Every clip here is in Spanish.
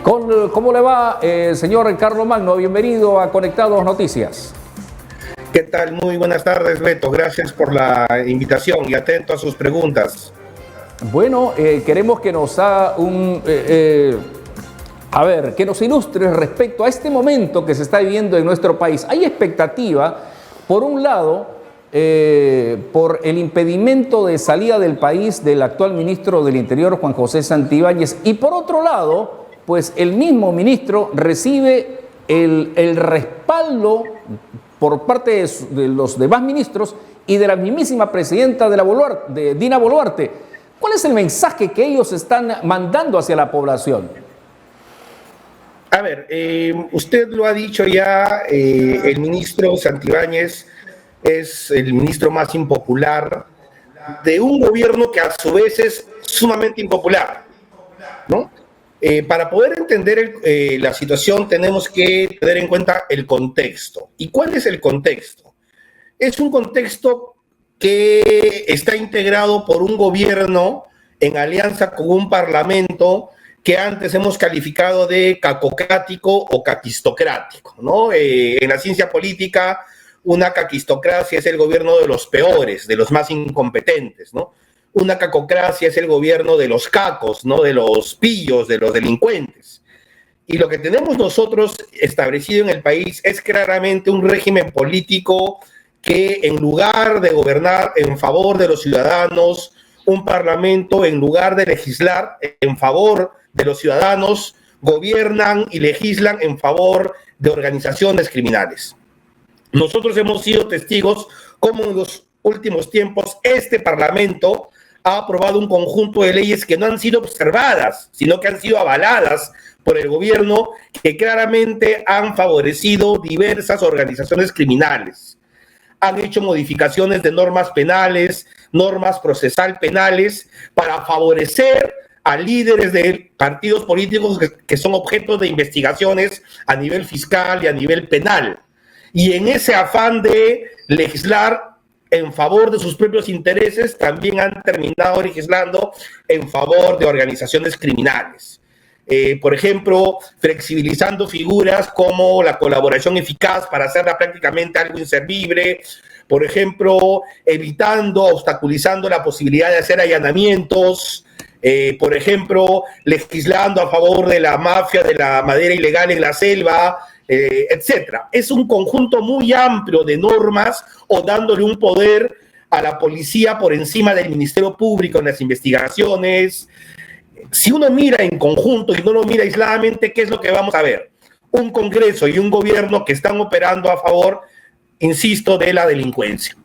¿Cómo le va, señor Carlos Magno? Bienvenido a Conectados Noticias. ¿Qué tal? Muy buenas tardes, Beto. Gracias por la invitación y atento a sus preguntas. Bueno, queremos que nos haga que nos ilustre respecto a este momento que se está viviendo en nuestro país. Hay expectativa, por un lado, por el impedimento de salida del país del actual ministro del Interior, Juan José Santibáñez, y por otro lado, pues el mismo ministro recibe el respaldo por parte de los demás ministros y de la mismísima presidenta de Dina Boluarte. ¿Cuál es el mensaje que ellos están mandando hacia la población? A ver, usted lo ha dicho ya, el ministro Santibáñez es el ministro más impopular de un gobierno que a su vez es sumamente impopular, ¿no? Para poder entender la situación tenemos que tener en cuenta el contexto. ¿Y cuál es el contexto? Es un contexto que está integrado por un gobierno en alianza con un parlamento que antes hemos calificado de cacocrático o caquistocrático, ¿no? En la ciencia política, una caquistocracia es el gobierno de los peores, de los más incompetentes, ¿no? Una cacocracia es el gobierno de los cacos, ¿no? De los pillos, de los delincuentes. Y lo que tenemos nosotros establecido en el país es claramente un régimen político que, en lugar de gobernar en favor de los ciudadanos, un parlamento, en lugar de legislar en favor de los ciudadanos, gobiernan y legislan en favor de organizaciones criminales. Nosotros hemos sido testigos cómo en los últimos tiempos este parlamento ha aprobado un conjunto de leyes que no han sido observadas, sino que han sido avaladas por el gobierno, que claramente han favorecido diversas organizaciones criminales. Han hecho modificaciones de normas penales, normas procesal penales, para favorecer a líderes de partidos políticos que son objetos de investigaciones a nivel fiscal y a nivel penal. Y en ese afán de legislar en favor de sus propios intereses, también han terminado legislando en favor de organizaciones criminales. Por ejemplo, flexibilizando figuras como la colaboración eficaz para hacerla prácticamente algo inservible. Por ejemplo, evitando, obstaculizando la posibilidad de hacer allanamientos. Por ejemplo, legislando a favor de la mafia de la madera ilegal en la selva, etcétera. Es un conjunto muy amplio de normas, o dándole un poder a la policía por encima del Ministerio Público en las investigaciones. Si uno mira en conjunto y no lo mira aisladamente, ¿qué es lo que vamos a ver? Un Congreso y un gobierno que están operando a favor, insisto, de la delincuencia.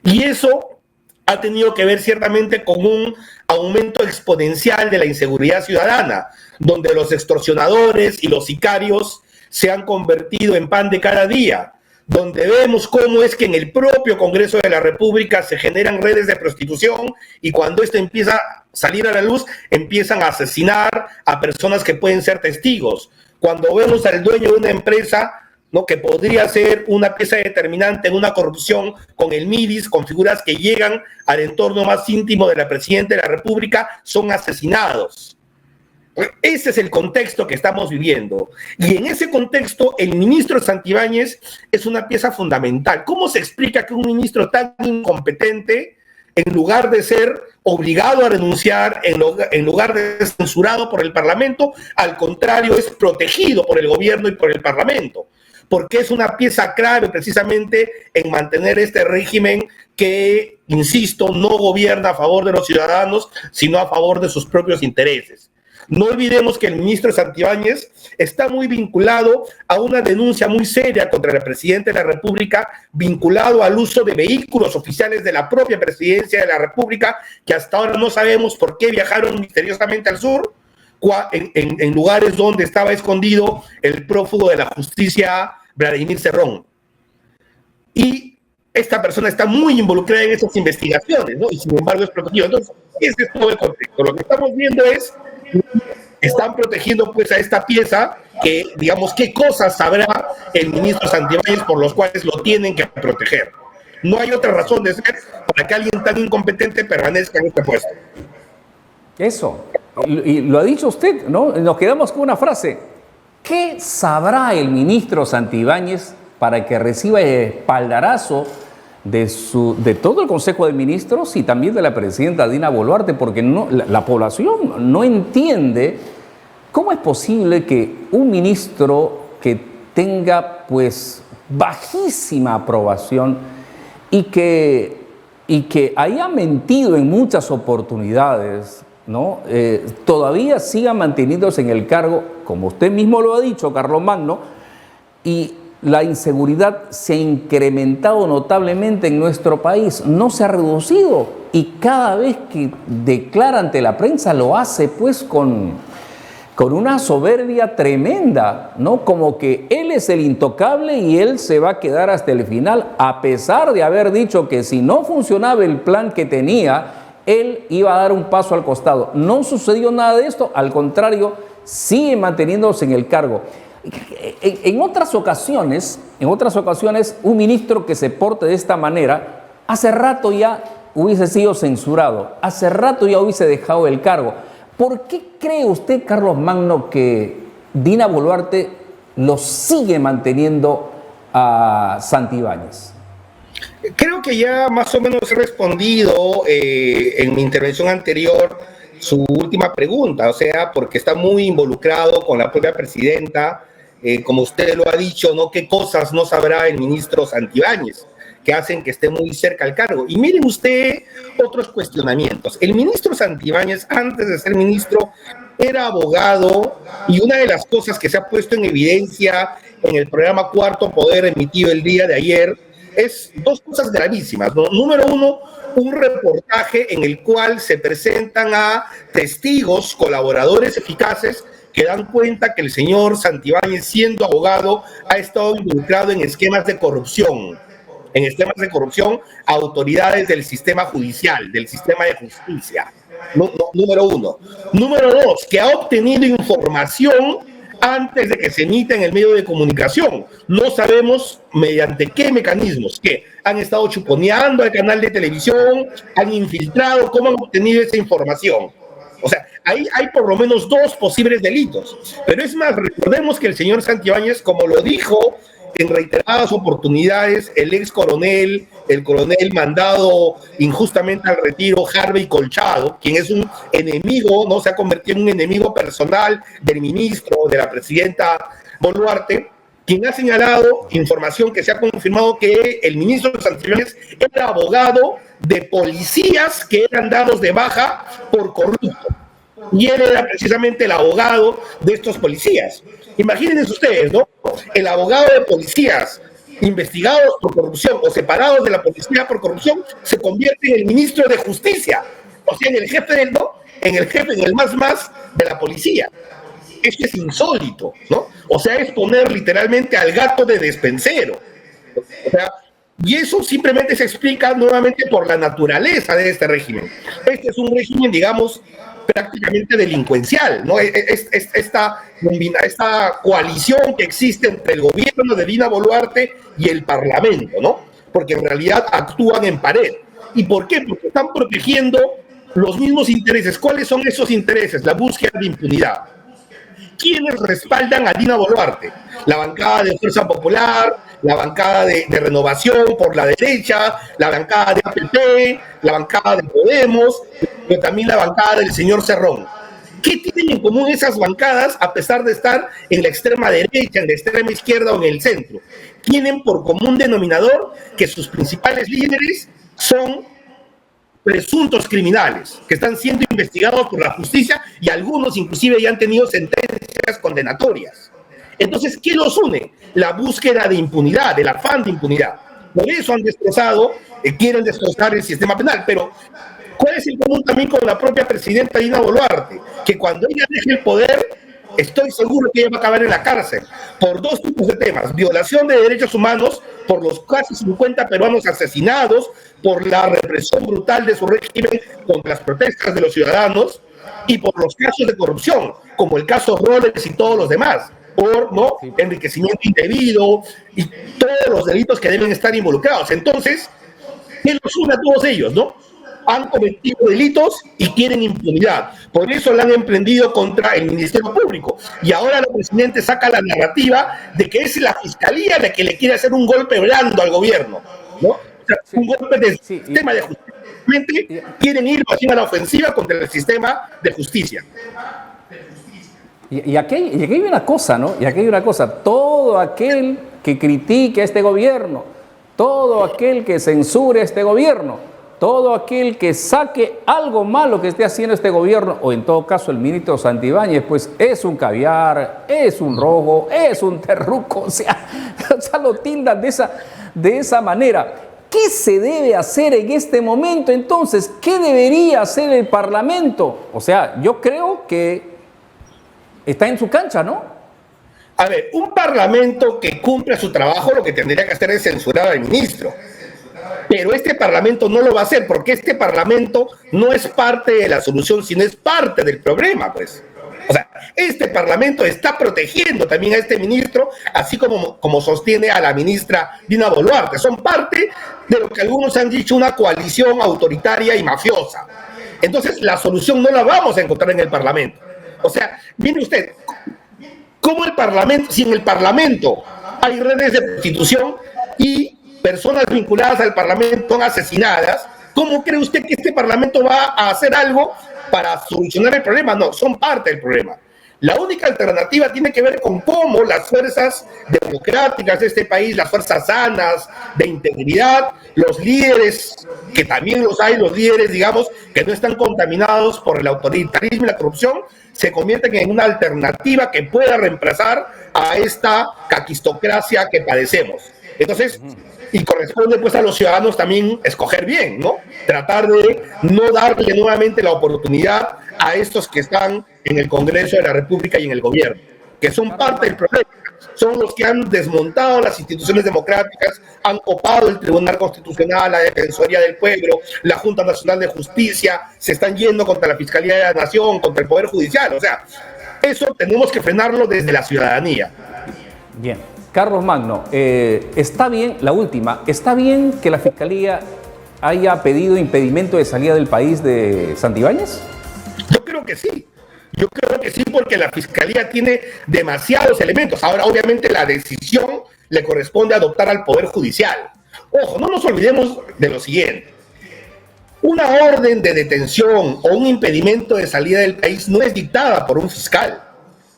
Y eso ha tenido que ver ciertamente con un aumento exponencial de la inseguridad ciudadana, donde los extorsionadores y los sicarios se han convertido en pan de cada día, donde vemos cómo es que en el propio Congreso de la República se generan redes de prostitución, y cuando esto empieza a salir a la luz, empiezan a asesinar a personas que pueden ser testigos. Cuando vemos al dueño de una empresa, ¿no?, que podría ser una pieza determinante en una corrupción con el MIDIS, con figuras que llegan al entorno más íntimo de la Presidenta de la República, son asesinados. Ese es el contexto que estamos viviendo. Y en ese contexto, el ministro Santibáñez es una pieza fundamental. ¿Cómo se explica que un ministro tan incompetente, en lugar de ser obligado a renunciar, en lugar de ser censurado por el Parlamento, al contrario, es protegido por el gobierno y por el Parlamento? Porque es una pieza clave precisamente en mantener este régimen que, insisto, no gobierna a favor de los ciudadanos, sino a favor de sus propios intereses. No olvidemos que el ministro Santibáñez está muy vinculado a una denuncia muy seria contra la Presidenta de la República, vinculado al uso de vehículos oficiales de la propia Presidencia de la República, que hasta ahora no sabemos por qué viajaron misteriosamente al sur, en lugares donde estaba escondido el prófugo de la justicia, Vladimir Cerrón. Y esta persona está muy involucrada en esas investigaciones, ¿no? Y sin embargo es protegido. Entonces, ese es todo el contexto. Lo que estamos viendo es, están protegiendo pues a esta pieza que, digamos, qué cosas sabrá el ministro Santibáñez por los cuales lo tienen que proteger. No hay otra razón de ser para que alguien tan incompetente permanezca en este puesto. Eso, y lo ha dicho usted, ¿no? Nos quedamos con una frase. ¿Qué sabrá el ministro Santibáñez para que reciba el espaldarazo de todo el Consejo de Ministros y también de la presidenta Dina Boluarte? Porque la población no entiende cómo es posible que un ministro que tenga pues bajísima aprobación y que haya mentido en muchas oportunidades, ¿no? Todavía siga manteniéndose en el cargo, como usted mismo lo ha dicho, Carlomagno, y la inseguridad se ha incrementado notablemente en nuestro país, no se ha reducido, y cada vez que declara ante la prensa lo hace pues con una soberbia tremenda, ¿no? Como que él es el intocable y él se va a quedar hasta el final, a pesar de haber dicho que si no funcionaba el plan que tenía, él iba a dar un paso al costado. No sucedió nada de esto, al contrario, sigue manteniéndose en el cargo. En otras ocasiones, un ministro que se porte de esta manera, hace rato ya hubiese sido censurado, hace rato ya hubiese dejado el cargo. ¿Por qué cree usted, Carlomagno, que Dina Boluarte lo sigue manteniendo a Santibáñez? Creo que ya más o menos he respondido en mi intervención anterior su última pregunta, o sea, porque está muy involucrado con la propia presidenta, como usted lo ha dicho, ¿no? ¿Qué cosas no sabrá el ministro Santibáñez que hacen que esté muy cerca al cargo? Y miren usted otros cuestionamientos. El ministro Santibáñez, antes de ser ministro, era abogado, y una de las cosas que se ha puesto en evidencia en el programa Cuarto Poder emitido el día de ayer es dos cosas gravísimas, ¿no? Número uno, un reportaje en el cual se presentan a testigos, colaboradores eficaces, que dan cuenta que el señor Santibáñez, siendo abogado, ha estado involucrado en esquemas de corrupción, a autoridades del sistema judicial, del sistema de justicia. Número uno. Número dos, que ha obtenido información antes de que se emita en el medio de comunicación. No sabemos mediante qué mecanismos, que han estado chuponeando al canal de televisión, han infiltrado, cómo han obtenido esa información. O sea, ahí hay por lo menos dos posibles delitos. Pero es más, recordemos que el señor Santibáñez, como lo dijo en reiteradas oportunidades el coronel mandado injustamente al retiro, Harvey Colchado, quien es un enemigo, ¿no? Se ha convertido en un enemigo personal del ministro, de la presidenta Boluarte, quien ha señalado información que se ha confirmado que el ministro Santibáñez era abogado de policías que eran dados de baja por corrupto. Y él era precisamente el abogado de estos policías. Imagínense ustedes, ¿no? El abogado de policías investigados por corrupción o separados de la policía por corrupción se convierte en el ministro de Justicia, o sea, en el jefe en el más de la policía. Esto es insólito, ¿no? O sea, es poner literalmente al gato de despensero. O sea, y eso simplemente se explica nuevamente por la naturaleza de este régimen. Este es un régimen, digamos, prácticamente delincuencial, ¿no? Esta coalición que existe entre el gobierno de Dina Boluarte y el Parlamento, ¿no? Porque en realidad actúan en pared. ¿Y por qué? Porque están protegiendo los mismos intereses. ¿Cuáles son esos intereses? La búsqueda de impunidad. ¿Quiénes respaldan a Dina Boluarte? La bancada de Fuerza Popular, la bancada de Renovación por la derecha, la bancada de APP, la bancada de Podemos, pero también la bancada del señor Cerrón. ¿Qué tienen en común esas bancadas a pesar de estar en la extrema derecha, en la extrema izquierda o en el centro? Tienen por común denominador que sus principales líderes son presuntos criminales que están siendo investigados por la justicia y algunos inclusive ya han tenido sentencias condenatorias. Entonces, ¿qué los une? La búsqueda de impunidad, el afán de impunidad. Por eso han destrozado, quieren destrozar el sistema penal. Pero, ¿cuál es el común también con la propia presidenta Dina Boluarte? Que cuando ella deje el poder, estoy seguro que ella va a acabar en la cárcel por dos tipos de temas: violación de derechos humanos, por los casi 50 peruanos asesinados, por la represión brutal de su régimen contra las protestas de los ciudadanos, y por los casos de corrupción, como el caso Rolex y todos los demás, por ¿no? enriquecimiento indebido y todos los delitos que deben estar involucrados. Entonces, ¿qué los une a todos ellos, no? han cometido delitos y quieren impunidad. Por eso la han emprendido contra el Ministerio Público. Y ahora el presidente saca la narrativa de que es la Fiscalía la que le quiere hacer un golpe blando al gobierno, ¿no? O sea, un golpe del sistema de justicia. Quieren ir a la ofensiva contra el sistema de justicia. Y aquí hay una cosa, ¿no? Y aquí hay una cosa. Todo aquel que critique a este gobierno, todo aquel que censure a este gobierno, todo aquel que saque algo malo que esté haciendo este gobierno, o en todo caso el ministro Santibáñez, pues es un caviar, es un rojo, es un terruco, o sea lo tildan de esa manera. ¿Qué se debe hacer en este momento entonces? ¿Qué debería hacer el Parlamento? O sea, yo creo que está en su cancha, ¿no? A ver, un parlamento que cumpla su trabajo lo que tendría que hacer es censurar al ministro. Pero este parlamento no lo va a hacer porque este parlamento no es parte de la solución, sino es parte del problema, pues. O sea, este parlamento está protegiendo también a este ministro, así como sostiene a la ministra Dina Boluarte. Son parte de lo que algunos han dicho una coalición autoritaria y mafiosa. Entonces, la solución no la vamos a encontrar en el parlamento. O sea, mire usted, ¿cómo el parlamento, si en el parlamento hay redes de prostitución y personas vinculadas al parlamento son asesinadas, ¿cómo cree usted que este parlamento va a hacer algo para solucionar el problema? No, son parte del problema. La única alternativa tiene que ver con cómo las fuerzas democráticas de este país, las fuerzas sanas, de integridad, los líderes, que también los hay, los líderes, digamos, que no están contaminados por el autoritarismo y la corrupción, se convierten en una alternativa que pueda reemplazar a esta caquistocracia que padecemos. Entonces, y corresponde pues a los ciudadanos también escoger bien, ¿no? Tratar de no darle nuevamente la oportunidad a estos que están en el Congreso de la República y en el gobierno, que son parte del problema. Son los que han desmontado las instituciones democráticas, han copado el Tribunal Constitucional, la Defensoría del Pueblo, la Junta Nacional de Justicia, se están yendo contra la Fiscalía de la Nación, contra el Poder Judicial. O sea, eso tenemos que frenarlo desde la ciudadanía. Bien. Carlos Magno, está bien, la última, ¿está bien que la Fiscalía haya pedido impedimento de salida del país de Santibáñez? Yo creo que sí. Yo creo que sí, porque la Fiscalía tiene demasiados elementos. Ahora, obviamente, la decisión le corresponde adoptar al Poder Judicial. Ojo, no nos olvidemos de lo siguiente. Una orden de detención o un impedimento de salida del país no es dictada por un fiscal.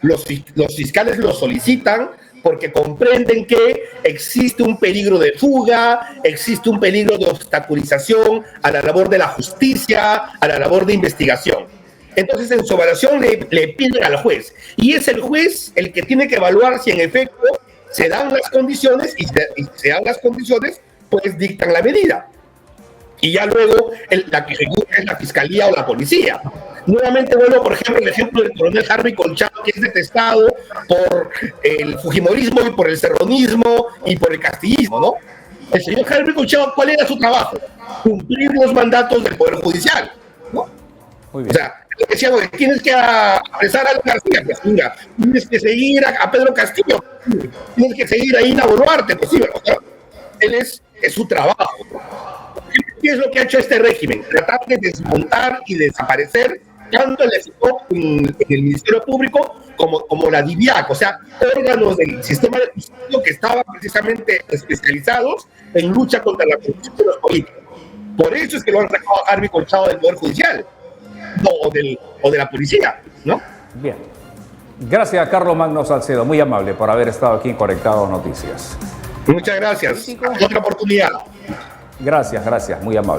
Los fiscales lo solicitan porque comprenden que existe un peligro de fuga, existe un peligro de obstaculización a la labor de la justicia, a la labor de investigación. Entonces, en su evaluación le piden al juez. Y es el juez el que tiene que evaluar si en efecto se dan las condiciones, y se dan las condiciones, pues dictan la medida. Y ya luego la que ejecuta es la Fiscalía o la Policía. Nuevamente vuelvo, por ejemplo, el ejemplo del coronel Harvey Colchado, que es detestado por el fujimorismo y por el serronismo y por el castillismo, ¿no? El señor Harvey Colchado, ¿cuál era su trabajo? Cumplir los mandatos del Poder Judicial, ¿no? Muy bien. O sea, decía, bueno, tienes que apresar a García, pues mira, tienes que seguir a Pedro Castillo, tienes que seguir a Ina Boluarte, pues sí, o sea, es su trabajo. ¿Qué es lo que ha hecho este régimen? Tratar de desmontar y desaparecer tanto el ESICOP en el Ministerio Público como la DIVIAC, o sea, órganos del sistema de justicia que estaban precisamente especializados en lucha contra la corrupción de los políticos. Por eso es que lo han sacado a Harvey Colchado del Poder Judicial, o de la policía, ¿no? Bien. Gracias a Carlos Magno Salcedo, muy amable por haber estado aquí en Conectados Noticias. Muchas gracias. Hasta otra oportunidad. Gracias, muy amable.